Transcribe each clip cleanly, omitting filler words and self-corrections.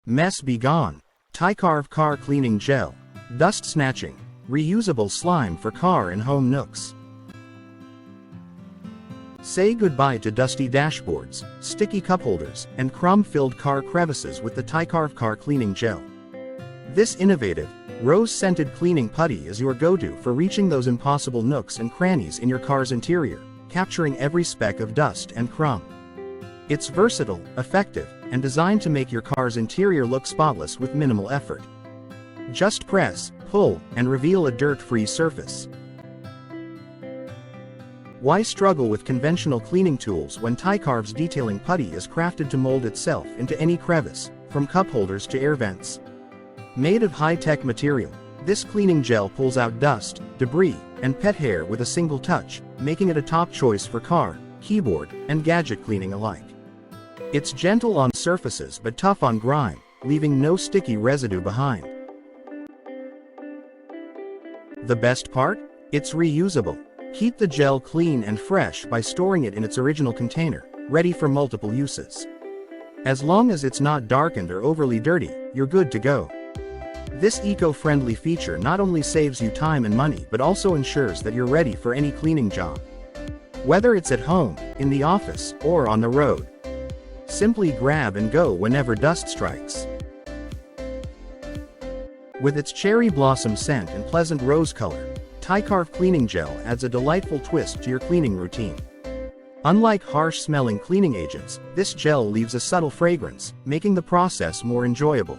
Mess be gone. TICARVE Car Cleaning Gel. Dust-Snatching. Reusable slime for car and home nooks. Say goodbye to dusty dashboards, sticky cupholders, and crumb-filled car crevices with the TICARVE Car Cleaning Gel. This innovative, rose-scented cleaning putty is your go-to for reaching those impossible nooks and crannies in your car's interior, capturing every speck of dust and crumb. It's versatile, effective, and designed to make your car's interior look spotless with minimal effort. Just press, pull, and reveal a dirt-free surface. Why struggle with conventional cleaning tools when TICARVE's detailing putty is crafted to mold itself into any crevice, from cup holders to air vents? Made of high-tech material, this cleaning gel pulls out dust, debris, and pet hair with a single touch, making it a top choice for car, keyboard, and gadget cleaning alike. It's gentle on surfaces but tough on grime, leaving no sticky residue behind. The best part? It's reusable. Keep the gel clean and fresh by storing it in its original container, ready for multiple uses. As long as it's not darkened or overly dirty, you're good to go. This eco-friendly feature not only saves you time and money but also ensures that you're ready for any cleaning job. Whether it's at home, in the office, or on the road. Simply grab and go whenever dust strikes. With its cherry blossom scent and pleasant rose color, TICARVE Cleaning Gel adds a delightful twist to your cleaning routine. Unlike harsh-smelling cleaning agents, this gel leaves a subtle fragrance, making the process more enjoyable.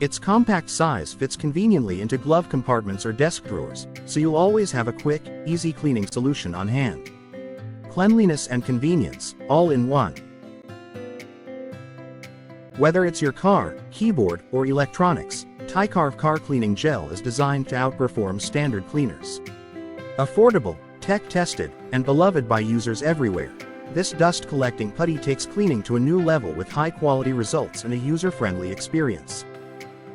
Its compact size fits conveniently into glove compartments or desk drawers, so you'll always have a quick, easy cleaning solution on hand. Cleanliness and convenience, all in one. Whether it's your car, keyboard, or electronics, TICARVE Car Cleaning Gel is designed to outperform standard cleaners. Affordable, tech-tested, and beloved by users everywhere, this dust-collecting putty takes cleaning to a new level with high-quality results and a user-friendly experience.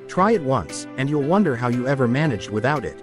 Try it once, and you'll wonder how you ever managed without it.